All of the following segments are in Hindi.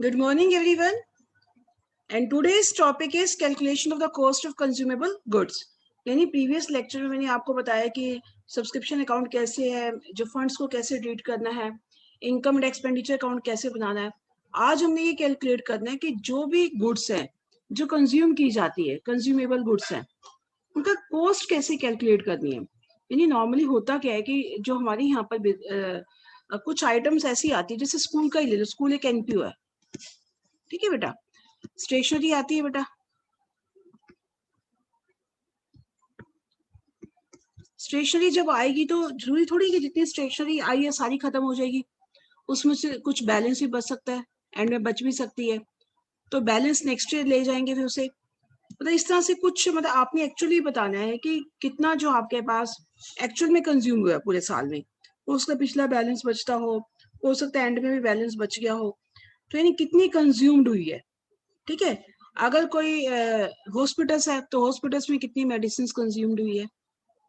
Good morning, everyone. And today's topic is calculation of the cost of consumable goods. यानी प्रीवियस लेक्चर में मैंने आपको बताया कि सब्सक्रिप्शन अकाउंट कैसे है, जो फंड्स को कैसे ट्रीट करना है, इनकम एंड एक्सपेंडिचर अकाउंट कैसे बनाना है। आज हमने ये कैलकुलेट करना है कि जो भी गुड्स है जो कंज्यूम की जाती है, कंज्यूमेबल गुड्स है, उनका कॉस्ट कैसे कैलकुलेट करनी है। यानी नॉर्मली होता क्या है कि जो हमारे यहाँ पर कुछ आइटम्स ऐसी आती है, जैसे स्कूल का ही ले लो, स्कूल एक एनपीओ है, ठीक है बेटा। स्टेशनरी आती है बेटा, स्टेशनरी जब आएगी तो जरूरी थोड़ी कि जितनी स्टेशनरी आई है सारी खत्म हो जाएगी, उसमें से कुछ बैलेंस भी बच सकता है, एंड में बच भी सकती है, तो बैलेंस नेक्स्ट ईयर ले जाएंगे फिर उसे। मतलब इस तरह से कुछ, मतलब आपने एक्चुअली बताना है कि कितना जो आपके पास एक्चुअल में कंज्यूम हुआ है पूरे साल में, उसका पिछला बैलेंस बचता हो सकता है एंड में भी बैलेंस बच गया हो, तो यानी कितनी कंज्यूम्ड हुई है। ठीक है, अगर कोई हॉस्पिटल्स है तो हॉस्पिटल्स में कितनी मेडिसिन कंज्यूम्ड हुई है।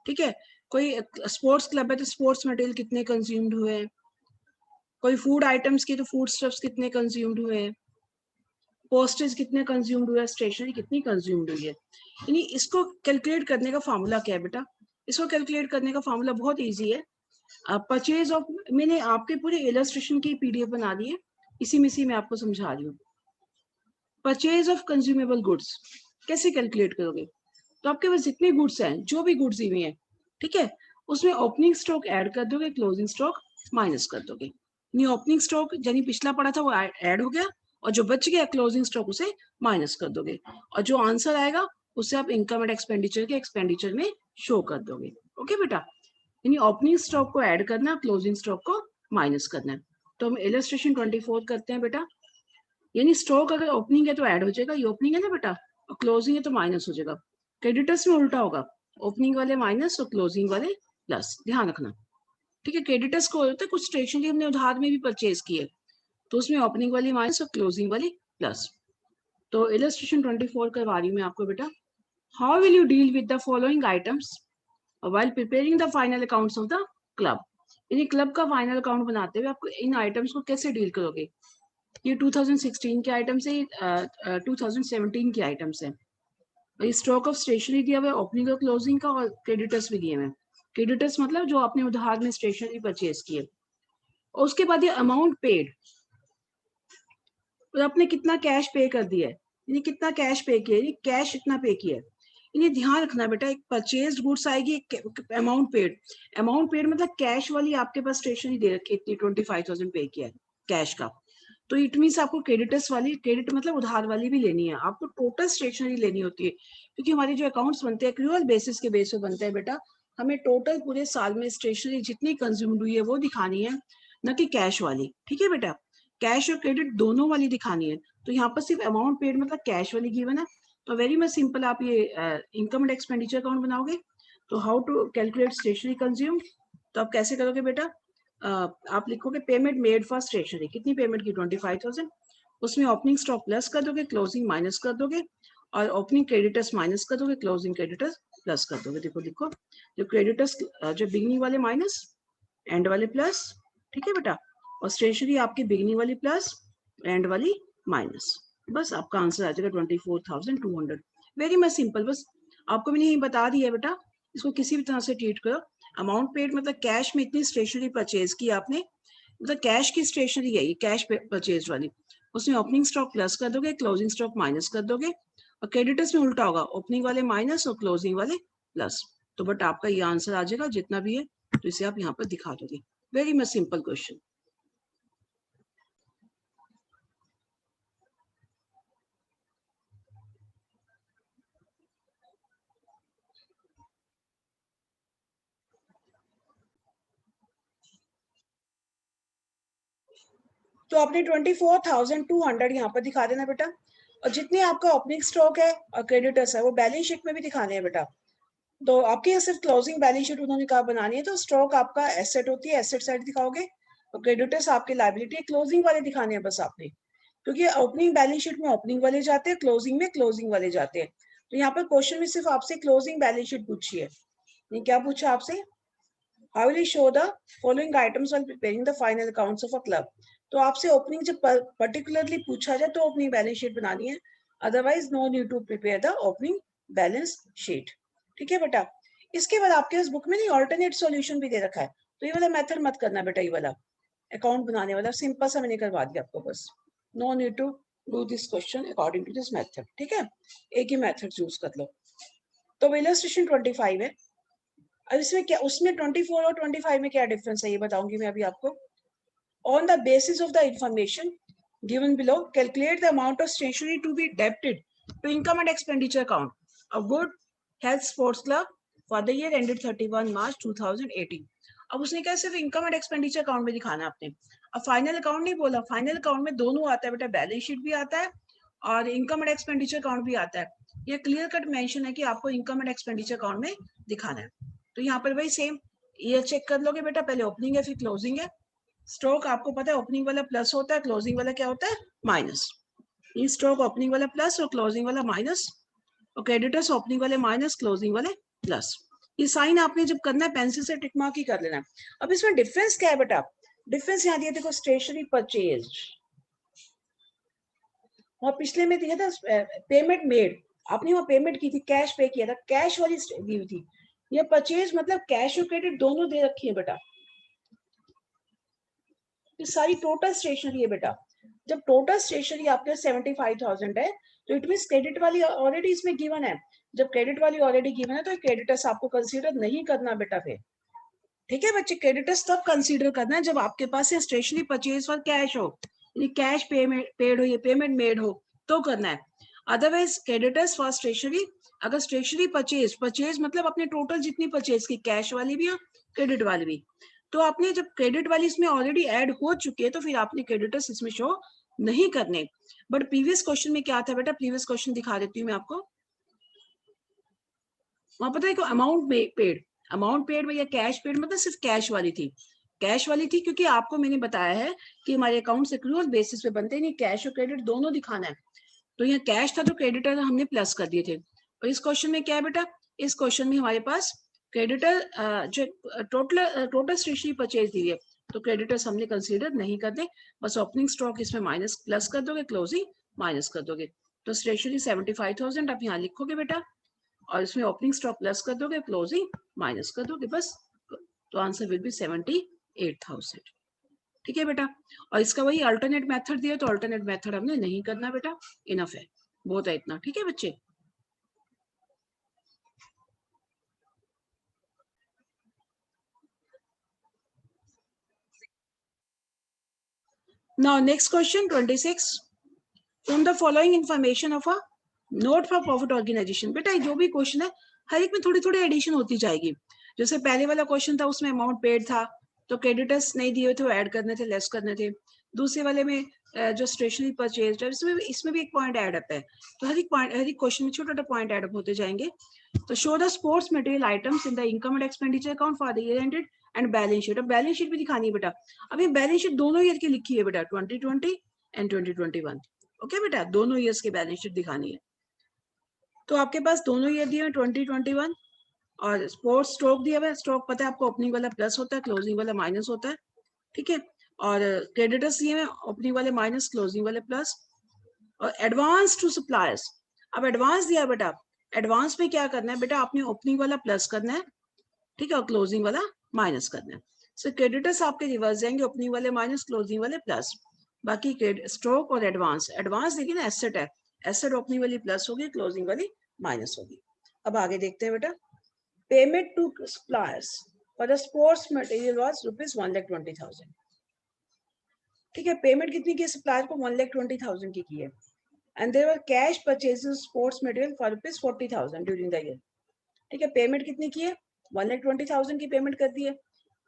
ठीक है, कोई स्पोर्ट्स क्लब है तो स्पोर्ट्स मटेरियल कितने कंज्यूम्ड हुए हैं, कोई फूड आइटम्स की तो फूड स्टफ्स कितने कंज्यूम्ड हुए हैं, पोस्टेज कितने कंज्यूम्ड हुए हैं, स्टेशनरी कितनी कंज्यूम्ड हुई है। यानी इसको कैलकुलेट करने का फार्मूला क्या है बेटा, इसको कैलकुलेट करने का फार्मूला बहुत ईजी है। परचेज ऑफ, मैंने आपके पूरे इलस्ट्रेशन की पीडीएफ बना दी है, इसी में से मैं आपको समझा रही हूँ। परचेज ऑफ कंज्यूमेबल गुड्स कैसे कैलकुलेट करोगे, तो आपके पास जितने गुड्स हैं, जो भी गुड्स हुई हैं, ठीक है, उसमें ओपनिंग स्टॉक ऐड कर दोगे, क्लोजिंग स्टॉक माइनस कर दोगे। यानी ओपनिंग स्टॉक यानी पिछला पड़ा था वो ऐड हो गया, और जो बच गया क्लोजिंग स्टॉक उसे माइनस कर दोगे, और जो आंसर आएगा उसे आप इनकम एंड एक्सपेंडिचर के एक्सपेंडिचर में शो कर दोगे। ओके बेटा, यानी ओपनिंग स्टॉक को ऐड करना, क्लोजिंग स्टॉक को माइनस करना है। तो हम इलस्ट्रेशन 24 करते हैं बेटा। यानी स्टॉक अगर ओपनिंग है तो ऐड हो जाएगा, ये ओपनिंग है ना बेटा, और क्लोजिंग है तो माइनस हो जाएगा। क्रेडिटर्स में उल्टा होगा, ओपनिंग वाले माइनस और क्लोजिंग वाले प्लस, ध्यान रखना। ठीक है, क्रेडिटर्स को होता है कुछ स्टेशनरी हमने उधार में भी परचेज की है, तो उसमें ओपनिंग वाली माइनस और क्लोजिंग वाली प्लस। तो इलस्ट्रेशन 24 करवा रही हूँ मैं आपको बेटा। How will you deal with the following items while preparing the final accounts of the club. यानी क्लब का फाइनल अकाउंट बनाते हुए आपको इन आइटम्स को कैसे डील करोगे। ये 2016 के आइटम्स है, 2017 के आइटम्स है। ये स्टॉक ऑफ स्टेशनरी दिया हुआ है, ओपनिंग और क्लोजिंग का, और क्रेडिटर्स भी दिए हुए हैं। क्रेडिटर्स मतलब जो आपने उधार में स्टेशनरी परचेज की है, और उसके बाद ये अमाउंट पेड, और आपने कितना कैश पे कर दिया है, यानी कितना कैश पे किया है, कैश इतना पे किया है। इन्हें ध्यान रखना बेटा, एक परचेज गुड्स आएगी, अमाउंट पेड, अमाउंट पेड मतलब कैश वाली आपके पास स्टेशनरी दे रखी है, इतनी 25,000 पे किया है कैश का, तो इट मीन्स आपको क्रेडिटर्स वाली, क्रेडिट मतलब उधार वाली भी लेनी है, आपको टोटल स्टेशनरी लेनी होती है, क्योंकि हमारे जो अकाउंट्स बनते हैं एक्रूअल बेसिस के बेस पे बनते हैं बेटा। हमें टोटल पूरे साल में स्टेशनरी जितनी कंज्यूम्ड हुई है वो दिखानी है, न कि कैश वाली। ठीक है बेटा, कैश और क्रेडिट दोनों वाली दिखानी है। तो यहाँ पर सिर्फ अमाउंट पेड मतलब कैश वाली गिवन है, तो वेरी मच सिंपल, आप ये इनकम एंड एक्सपेंडिचर अकाउंट बनाओगे। तो how to calculate stationery consume, तो आप कैसे करोगे बेटा, आप लिखोगे पेमेंट मेड फॉर स्टेशनरी, कितनी पेमेंट की, 25,000, उसमें ओपनिंग स्टॉक प्लस कर दोगे, क्लोजिंग माइनस कर दोगे, और ओपनिंग क्रेडिटर्स माइनस कर दोगे, क्लोजिंग क्रेडिटर्स प्लस कर दोगे। देखो लिखो, जो क्रेडिटर्स जो बिगनिंग वाले माइनस, एंड वाले प्लस, ठीक है बेटा, और स्टेशनरी आपकी बिगनिंग वाली प्लस, एंड वाली माइनस। बस आपका आंसर आ जाएगा 24,200। वेरी मच सिंपल, बस आपको मैंने यही बता दिया है बेटा, इसको किसी भी तरह से ट्रीट करो। अमाउंट पेड मतलब कैश में इतनी स्टेशनरी परचेज की आपने, मतलब कैश की स्टेशनरी है ये, कैश परचेज वाली, उसमें ओपनिंग स्टॉक प्लस कर दोगे, क्लोजिंग स्टॉक माइनस कर दोगे, और क्रेडिटर्स में उल्टा होगा, ओपनिंग वाले माइनस और क्लोजिंग वाले प्लस। तो बट आपका ये आंसर आ जाएगा जितना भी है, तो इसे आप यहाँ पर दिखा दोगे। Very much simple question. तो आपने 24,200 यहाँ पर दिखा देना बेटा, और जितने आपका ओपनिंग स्टॉक है और क्रेडिटर्स है वो बैलेंस शीट में भी दिखाने हैं बेटा। तो आपके यहाँ सिर्फ क्लोजिंग बैलेंस शीट उन्होंने कहा बनानी है, तो स्टॉक आपका एसेट होती है, एसेट साइड दिखाओगे, और क्रेडिटर्स आपके लायबिलिटी, क्लोजिंग वाले दिखाने हैं बस आपने, क्योंकि ओपनिंग बैलेंस शीट में ओपनिंग वाले जाते हैं, क्लोजिंग में क्लोजिंग वाले जाते हैं। तो यहाँ पर क्वेश्चन में सिर्फ आपसे क्लोजिंग बैलेंस शीट पूछी है, ये क्या पूछा आपसे, how will you show the following items while preparing the final accounts of a club. तो आपसे ओपनिंग जब पर्टिकुलरली पूछा जाए तो ओपनिंग बैलेंस शीट बनानी है, otherwise no need to prepare the opening balance sheet. ठीक है बेटा। इसके बाद आपके पास बुक में नहीं ऑल्टरनेट सॉल्यूशन भी दे रखा है, तो ये वाला मेथड मत करना बेटा, ये वाला अकाउंट बनाने वाला सिंपल सा मैंने करवा दिया आपको बस। No need to do this question according to this method. ठीक है, एक ही मेथड यूज कर लो। तो इलस्ट्रेशन 25 है। अब इसमें क्या, उसमें 24 और 25 में क्या डिफरेंस है ये बताऊंगी मैं अभी आपको। On the basis of the information given below calculate the amount of stationery to be debited to income and expenditure account of good health sports club for the year ended 31 March 2018। अब उसने क्या सिर्फ इनकम एंड एक्सपेंडिचर अकाउंट में दिखाना आपने, अब फाइनल अकाउंट नहीं बोला। फाइनल अकाउंट में दोनों आता है बेटा, बैलेंस शीट भी आता है और इनकम एंड एक्सपेंडिचर अकाउंट भी आता है। ये क्लियर कट मेंशन है कि आपको इनकम एंड एक्सपेंडिचर अकाउंट में दिखाना है। तो यहाँ पर भाई सेम ये चेक कर लोगे बेटा, पहले ओपनिंग है फिर क्लोजिंग है। स्ट्रोक आपको पता है ओपनिंग वाला प्लस होता है, क्लोजिंग वाला क्या होता है माइनस। ये स्ट्रोक ओपनिंग वाला प्लस और क्लोजिंग वाला माइनस, और क्रेडिटर्स ओपनिंग वाले माइनस क्लोजिंग वाले प्लस। ये साइन आपने जब करना है पेंसिल से टिक मार्क ही कर लेना है। अब इसमें डिफरेंस क्या है बेटा, डिफरेंस यहाँ दिया देखो, स्टेशनरी परचेज और पिछले में दिया था पेमेंट मेड, आपने वहां पेमेंट की थी, कैश पे किया था, कैश वाली दी हुई थी। ये परचेज मतलब कैश और क्रेडिट दोनों दे रखी है बेटा, ये सारी टोटल स्टेशनरी है बेटा। जब टोटल स्टेशनरी आपके 75,000 है तो इट मीन क्रेडिट वाली ऑलरेडी इसमें गिवन है। जब क्रेडिट वाली ऑलरेडी गिवन है तो क्रेडिटर्स आपको कंसीडर नहीं करना बेटा फिर। ठीक है बच्चे, क्रेडिटर्स तब कंसीडर करना है जब आपके पास स्टेशनरी परचेज फॉर कैश हो, यानी कैश पेमेंट पेड हो या पेमेंट मेड हो तो करना है। अदरवाइज क्रेडिटर्स फॉर स्टेशनरी, अगर स्टेशनरी परचेज, परचेज मतलब अपने टोटल जितनी परचेज की, कैश वाली भी और क्रेडिट वाली भी, तो आपने जब क्रेडिट वाली इसमें ऑलरेडी ऐड हो चुके हैं तो फिर आपने क्रेडिटर्स इसमें शो नहीं करने। बट प्रीवियस क्वेश्चन में क्या था बेटा, प्रीवियस क्वेश्चन दिखा देती हूँ मैं आपको। वहां पता है अमाउंट पेड, अमाउंट पेड भैया कैश पेड मतलब सिर्फ कैश वाली थी, कैश वाली थी, क्योंकि आपको मैंने बताया है कि हमारे अकाउंट एक्रूअल बेसिस पे बनते हैं, नहीं कैश और क्रेडिट दोनों दिखाना है। तो यहाँ कैश था तो क्रेडिटर हमने प्लस कर दिए थे। और इस क्वेश्चन में क्या है बेटा, इस क्वेश्चन में हमारे पास क्रेडिटर जो टोटल स्टेशनरी परचेज दी है तो क्रेडिटर्स हमने कंसीडर नहीं करते, बस ओपनिंग स्टॉक इसमें माइनस प्लस कर दोगे, क्लोजिंग माइनस कर दोगे। तो स्टेशनरी 75,000 आप यहाँ लिखोगे बेटा और इसमें ओपनिंग स्टॉक प्लस कर दोगे, क्लोजिंग माइनस कर दोगे बस। तो आंसर विल बी 78,000। ठीक है बेटा, और इसका वही अल्टरनेट मेथड दिया तो अल्टरनेट मेथड हमने नहीं करना बेटा, इनफ है, बहुत है इतना। ठीक है बच्चे। Now next question 26. From the following information of a note for profit organization. बेटा जो भी क्वेश्चन है हर एक में थोड़ी थोड़ी एडिशन होती जाएगी। जैसे पहले वाला क्वेश्चन था उसमें अमाउंट पेड था तो क्रेडिटर्स नहीं दिए थे, वो ऐड करने थे, लेस करने थे। दूसरे वाले में जो स्टेशनरी परचेज है इसमें भी एक पॉइंट ऐड अप है। तो हर एक पॉइंट, हर एक क्वेश्चन में छोटा छोटा पॉइंट ऐड अप होते जाएंगे। तो show the sports material items in the income and expenditure account for the year ended and balance sheet. अब बैलेंस शीट भी दिखानी है बेटा। अब ये बैलेंस शीट दोनों ईयर की लिखी है बेटा, 2020 एंड 2021। ओके बेटा, दोनों ईयर्स की बैलेंस शीट दिखानी है। तो आपके पास दोनों ईयर दिए हैं 2021 और स्पोर्ट्स स्ट्रोक दिया हुआ है। स्ट्रोक पता है आपको ओपनिंग वाला प्लस होता है, क्लोजिंग वाला माइनस होता है। ठीक है, और क्रेडिटर्स दिए हैं ओपनिंग वाले माइनस, क्लोजिंग वाले प्लस। और एडवांस टू सप्लायर्स, अब एडवांस दिया बेटा, एडवांस में क्या करना है बेटा, आपने ओपनिंग वाला प्लस करना है, ठीक है, और क्लोजिंग वाला माइनस करना है। सो क्रेडिटर्स आपके रिवर्स जाएंगे, ओपनिंग वाले माइनस, क्लोजिंग वाले प्लस। बाकी स्ट्रोक और एडवांस, एडवांस देखिए ना एसेट है, एसेट ओपनिंग वाली प्लस होगी, क्लोजिंग वाली माइनस होगी। अब आगे देखते हैं बेटा, payment to suppliers for the sports material was ₹1,20,000। ठीक है, पेमेंट कितनी की सप्लायर को, 1,20,000 की है। And there were cash purchases sports material for ₹40,000 during the year. ठीक है, पेमेंट कितनी की है, 1,20,000 की पेमेंट कर दी है,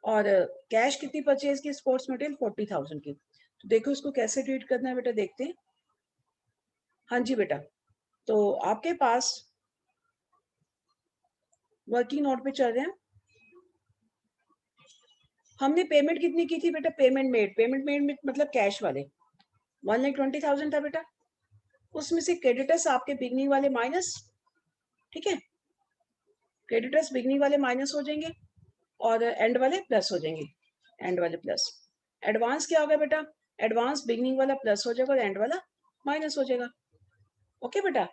और कैश कितनी परचेज की स्पोर्ट्स मटेरियल 40,000 की। तो देखो इसको कैसे ट्रीट करना है बेटा, देखते हैं। हाँ जी बेटा, तो आपके पास वर्किंग नोट पे चल रहे हैं। हमने पेमेंट कितनी की थी बेटा, पेमेंट मेड मतलब कैश वाले 1,20,000 था बेटा। उसमें से क्रेडिटर्स आपके बिगनिंग वाले माइनस, ठीक है, क्रेडिटर्स बिगनिंग वाले माइनस हो जाएंगे, और एंड वाले प्लस हो जाएंगे, एंड वाले प्लस। एडवांस क्या होगा बेटा, एडवांस बिगनिंग वाला प्लस हो जाएगा और एंड वाला माइनस हो जाएगा। ओके बेटा,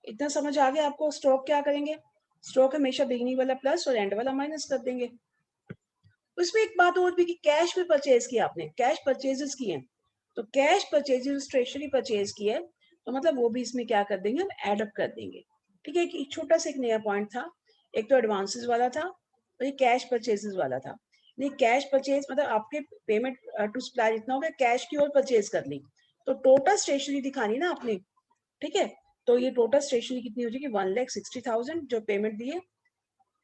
इतना समझ आ गया आपको। स्ट्रोक क्या करेंगे, स्ट्रोक हमेशा बिगनिंग वाला प्लस और एंड वाला माइनस कर देंगे। उसमें एक बात और भी कि कैश में परचेज किया आपने, कैश परचेजेस किए हैं, तो कैश परचेजेस स्टेशनरी परचेज किया है, तो मतलब वो भी इसमें क्या कर देंगे, हम एड अप कर देंगे। ठीक है, एक छोटा सा एक नया पॉइंट था, एक तो एडवांसेस वाला था और ये कैश परचेजेस वाला था। नहीं, कैश परचेज मतलब आपके पेमेंट टू सप्लायर इतना हो गया, कैश की और परचेज कर ली, तो टोटल स्टेशनरी दिखानी ना आपने। ठीक है, तो ये टोटल स्टेशनरी कितनी हो जाएगी, 1,60,000 जो पेमेंट दी है,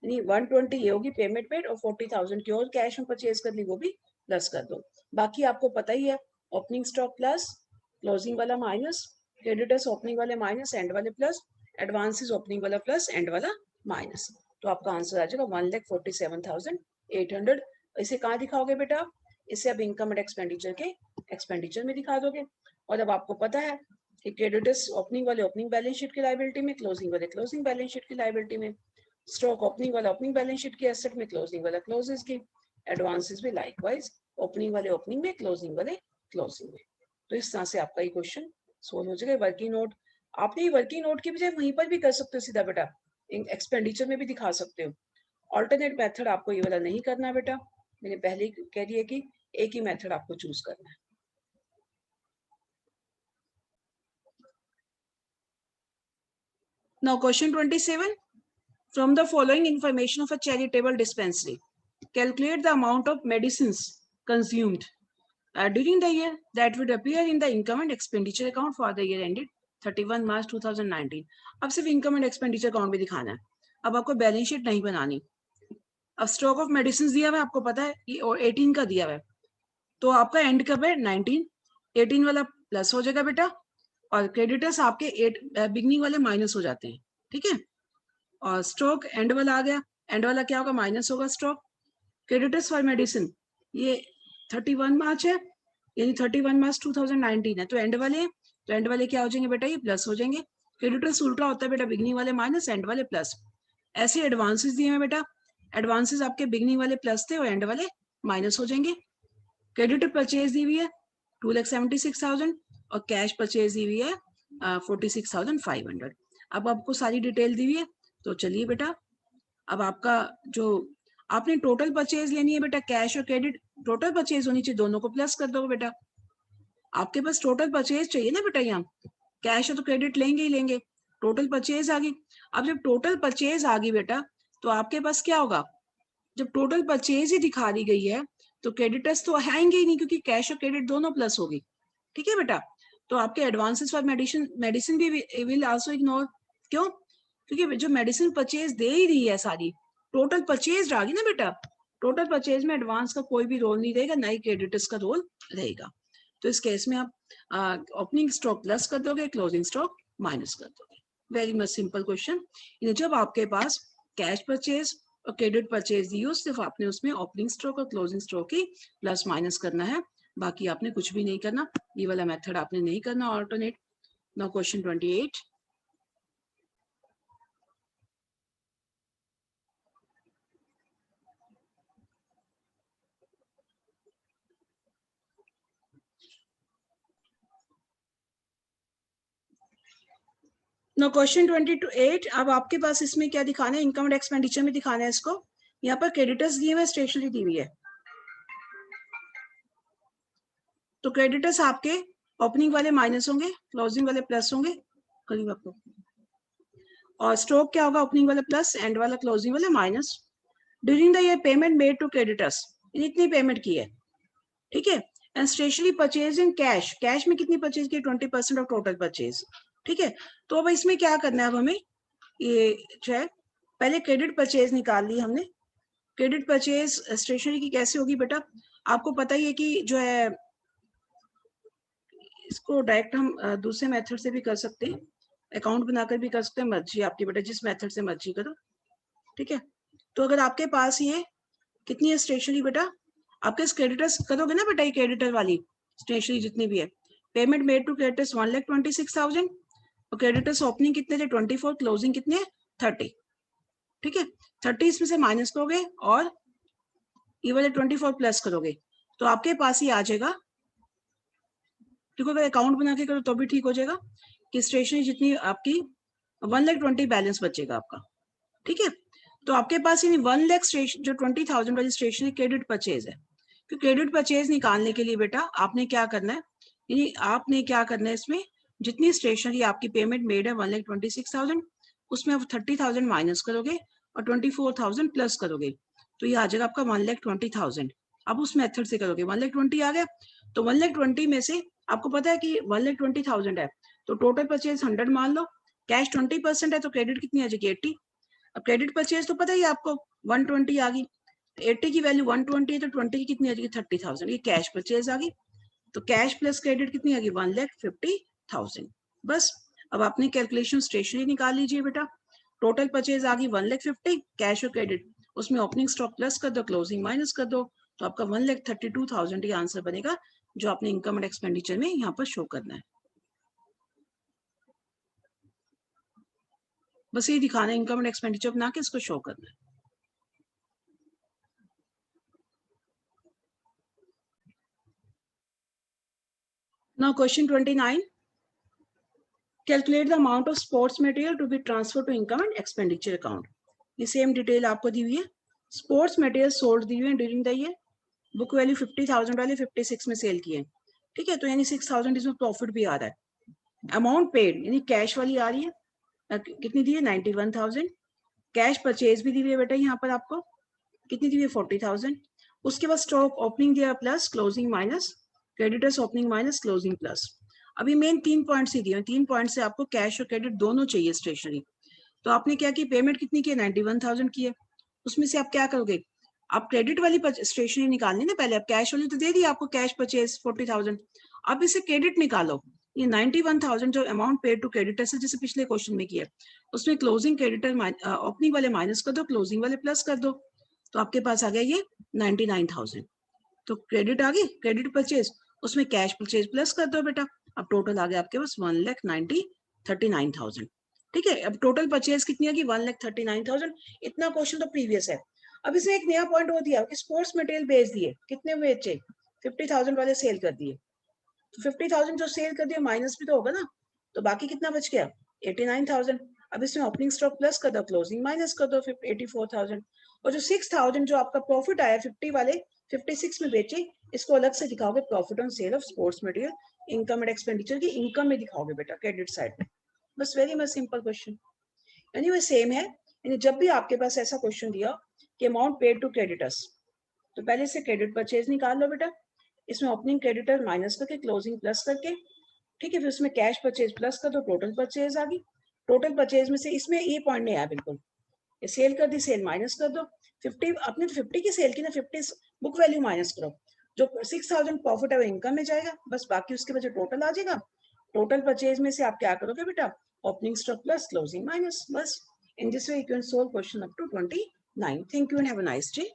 यानी 120 ये होगी पेमेंट पेड और 40,000 की और कैश में परचेज कर ली, वो भी प्लस कर दो। बाकी आपको पता ही है, ओपनिंग स्टॉक प्लस, क्लोजिंग वाला माइनस, क्रेडिटर्स ओपनिंग वाले माइनस, एंड वाले प्लस, एडवांसेस ओपनिंग वाला प्लस, एंड वाला माइनस। तो आपका आंसर आ जाएगा 1,47,800। इसे कहाँ दिखाओगे बेटा, इसे अब इनकम एंड एक्सपेंडिचर के एक्सपेंडिचर में दिखा दोगे। और अब आपको पता है कि क्रेडिटर्स ओपनिंग वाले ओपनिंग बैलेंस शीट की लायबिलिटी में, क्लोजिंग वाले क्लोजिंग बैलेंस शीट की लायबिलिटी में, स्टॉक ओपनिंग वाला ओपनिंग बैलेंस शीट की एसेट में, क्लोजिंग वाला क्लोजेस की, एडवांसेस भी लाइकवाइज ओपनिंग वाले ओपनिंग में, क्लोजिंग वाले क्लोजिंग में। तो इस तरह से आपका ये क्वेश्चन सोल्व हो जाएगा। वर्किंग नोट आपने वर्किंग नोट की बजाय वहीं पर भी कर सकते हो सीधा बेटा, एक्सपेंडिचर में भी दिखा सकते हो। ऑल्टरनेट मेथड आपको ये वाला नहीं करना बेटा, मैंने पहले ही कह दिया कि एक ही मेथड आपको चूज करना है। Now question 27. From the following information of a charitable dispensary, calculate the amount of medicines consumed during the year that would appear in the income and expenditure account for the year ended 31 March 2019. अब सिर्फ इनकम एंड एक्सपेंडिचर अकाउंट भी दिखाना है, अब आपको बैलेंस शीट नहीं बनानी। अब स्टॉक ऑफ मेडिसिन दिया हुआ है, आपको पता है ये 18 का दिया हुआ है, तो आपका एंड कब है, 19, 18 वाला प्लस हो जाएगा बेटा, और क्रेडिटर्स आपके 8 बिगनिंग वाले माइनस हो जाते हैं। ठीक है, और स्टॉक एंड वाला आ गया, एंड वाला क्या होगा, माइनस होगा स्टॉक। क्रेडिटर्स फॉर मेडिसिन ये 31 मार्च है, यानी 31 मार्च 2019 है, तो एंड वाले तो एंड वाले क्या हो जाएंगे बेटा, ये प्लस हो जाएंगे। क्रेडिटर्स उल्टा होता है बेटा, बिगनिंग वाले माइनस, एंड वाले प्लस। ऐसे एडवांसेस दिए हैं बेटा, एडवांसेस आपके बिगनिंग वाले प्लस थे और एंड वाले माइनस हो जाएंगे। क्रेडिटर परचेज दी हुई है 2,76,000 और कैश परचेज दी हुई है 46,500। अब आपको सारी डिटेल दी हुई है, तो चलिए बेटा अब आपका जो आपने टोटल परचेज लेनी है बेटा, कैश और क्रेडिट टोटल परचेज होनी चाहिए, दोनों को प्लस कर दो बेटा। आपके पास टोटल परचेज चाहिए ना बेटा, यहाँ कैश है तो क्रेडिट लेंगे ही लेंगे, टोटल परचेज आ गई। अब जब टोटल परचेज आ गई बेटा, तो आपके पास क्या होगा, जब टोटल परचेज ही दिखा दी गई है तो क्रेडिटर्स तो आएंगे ही नहीं, क्योंकि कैश और क्रेडिट दोनों प्लस होगी। ठीक है बेटा, तो आपके एडवांसेस फॉर मेडिसिन भी विल आल्सो इग्नोर। क्यों, क्योंकि जो मेडिसिन परचेज दे ही रही है सारी टोटल परचेज आ गई ना बेटा, टोटल परचेज में एडवांस का कोई भी रोल नहीं रहेगा, ना ही क्रेडिटर्स का रोल रहेगा। तो इस केस में आप ओपनिंग स्टॉक प्लस कर दोगे, क्लोजिंग स्टॉक माइनस कर दोगे। Very much simple question. जब आपके पास कैश परचेज और क्रेडिट परचेज दी हो, सिर्फ आपने उसमें ओपनिंग स्टॉक और क्लोजिंग स्टॉक ही प्लस माइनस करना है, बाकी आपने कुछ भी नहीं करना, ये वाला मेथड आपने नहीं करना alternate. Now question 28। No question 28। अब आपके पास इसमें क्या दिखाना है, इनकम एंड एक्सपेंडिचर में दिखाना है इसको। यहाँ पर क्रेडिटर्स दिए हुए, स्टेशनरी दी हुई है, तो क्रेडिटर्स आपके ओपनिंग वाले माइनस होंगे, क्लोजिंग वाले प्लस होंगे, करीब आपको। और स्टॉक क्या होगा, ओपनिंग वाला प्लस, एंड वाला क्लोजिंग वाला minus. During the year payment made to creditors, इतनी पेमेंट की है। ठीक है, and stationery purchase in cash, cash में कितनी परचेज की, 20% ऑफ टोटल परचेज। ठीक है, तो अब इसमें क्या करना है, अब हमें ये जो है पहले क्रेडिट परचेज निकाल ली हमने। क्रेडिट परचेज स्टेशनरी की कैसे होगी बेटा, आपको पता ही है कि जो है इसको डायरेक्ट हम दूसरे मेथड से भी कर सकते हैं, अकाउंट बनाकर भी कर सकते हैं, मर्जी आपकी बेटा, जिस मेथड से मर्जी करो। ठीक है, तो अगर आपके पास ये कितनी है स्टेशनरी बेटा, आपके क्रेडिटर्स करोगे ना बेटा, ये क्रेडिटर वाली स्टेशनरी जितनी भी है, पेमेंट मेड टू क्रेडिटर्स 1,26,000 और क्रेडिटर्स ओपनिंग कितने थे, 24, क्लोजिंग कितने 30। ठीक है, 30 इसमें से माइनस करोगे और ये वाले 24 प्लस करोगे तो आपके पास ही आ जाएगा। ठीक है, अगर अकाउंट बना के करो तो भी ठीक हो जाएगा कि स्टेशनरी जितनी आपकी 1,20,000 बैलेंस बचेगा आपका। ठीक है, तो आपके पास यानी 1 लाख जो 20,000 वाली स्टेशनरी क्रेडिट परचेज है। तो क्रेडिट परचेज निकालने के लिए बेटा आपने क्या करना है, यानी आपने क्या करना है, इसमें जितनी स्टेशनरी आपकी पेमेंट मेड है 1,26,000 उसमें आप 30,000 माइनस करोगे और 24,000 प्लस करोगे तो ये आ जाएगा आपका 1,20,000। अब उस मेथड से करोगे 1,20,000 आ गया तो 1,20,000 में से आपको पता है कि 1,20,000 है तो टोटल परचेज 100 मान लो, कैश 20% है तो क्रेडिट कितनी आ जाएगी 80। अब क्रेडिट परचेज तो पता ही आपको 120 आ गई, 80 की वैल्यू 120 है तो 20 की कितनी आ जाएगी 30,000, ये कैश परचेज आ गई। तो कैश प्लस क्रेडिट कितनी आ गई 1,50,000। बस अब आपने कैलकुलेशन स्टेशनरी निकाल लीजिए बेटा, टोटल परचेज आ गई 1,50,000 कैश और क्रेडिट, उसमें ओपनिंग स्टॉक प्लस कर दो क्लोजिंग माइनस कर दो तो आपका 1,32,000 ये आंसर बनेगा जो आपने इनकम एंड एक्सपेंडिचर में यहाँ पर शो करना है। बस ये दिखाना है, इनकम एंड एक्सपेंडिचर बना के इसको शो करना है। Now question 29. Calculate the amount of sports material to be transferred to income and expenditure account. ये सेम डिटेल आपको दी हुई है। स्पोर्ट्स मटेरियल सोल्ड दी हुई है during the year, book value 50,000 वाले 56 में सेल किए। ठीक है, तो यानी 6,000 इसमें प्रॉफिट भी आ रहा है। अमाउंट पेड यानी कैश वाली आ रही है, कितनी दी है 91,000। कैश परचेज भी दी हुई है बेटा यहाँ पर आपको, कितनी दी हुई है 40,000। उसके बाद स्टॉक ओपनिंग दिया plus closing minus, creditors opening minus closing plus. अभी मेन 3 पॉइंट्स ही दिए, 3 पॉइंट से आपको कैश और क्रेडिट दोनों चाहिए स्टेशनरी। तो आपने क्या की, पेमेंट कितनी की है 91,000 की है, उसमें से आप क्या करोगे, आप क्रेडिट वाली स्टेशनरी निकालनी ना पहले, आप कैश वाली तो दे दी आपको कैश परचेज 40,000, आप इसे क्रेडिट निकालो। ये 91,000 जो अमाउंट पेड टू क्रेडिटर से जैसे पिछले क्वेश्चन में किया, उसमें क्लोजिंग क्रेडिटर ओपनिंग वाले माइनस कर दो, क्लोजिंग वाले प्लस कर दो, तो आपके पास आ गया ये 99,000। तो क्रेडिट आ गई, क्रेडिट परचेज, उसमें कैश परचेज प्लस कर दो बेटा, अब टोटल आ गया आपके पास 1,39,000। ठीक है, अब टोटल परचेज कितनी आ गई 1,39,000। इतना क्वेश्चन तो प्रीवियस है। अब इसमें एक नया पॉइंट हो दिया कि स्पोर्ट्स मटेरियल बेच दिए, कितने बेचे 50,000 वाले सेल कर दिए, तो 50,000 जो सेल कर दिया माइनस भी तो होगा ना, तो बाकी कितना बच गया 89,000। अब इसमें ओपनिंग स्टॉक प्लस कर दो, क्लोजिंग माइनस कर दो 84,000, और जो 6,000 जो आपका प्रॉफिट आया 50 वाले 56 में बेचे, इसको अलग से दिखाओगे profit on sale of sports material, income and expenditure की इनकम में दिखाओगे बेटा क्रेडिट साइड में। बस very much simple question. Anyway same है, यानी जब भी आपके पास ऐसा क्वेश्चन दिया कि अमाउंट पेड टू क्रेडिटर्स, तो पहले से क्रेडिट परचेज निकाल लो बेटा, इसमें ओपनिंग क्रेडिटर माइनस करके क्लोजिंग प्लस करके, ठीक है, फिर उसमें कैश परचेज प्लस कर दो, टोटल परचेज आ गई। टोटल परचेज में से इसमें ये पॉइंट नहीं आया बिल्कुल, ये सेल कर दी, सेल माइनस कर दो, 50 आपने तो 50 की सेल की ना, 50 बुक वैल्यू माइनस करो, जो 6,000 प्रॉफिट है वो इनकम में जाएगा, बस बाकी उसके बाद टोटल आ जाएगा। टोटल परचेज में से आप क्या करोगे बेटा, opening stock plus closing minus, बस in this way you can solve question up to 29। Thank you and have a nice day.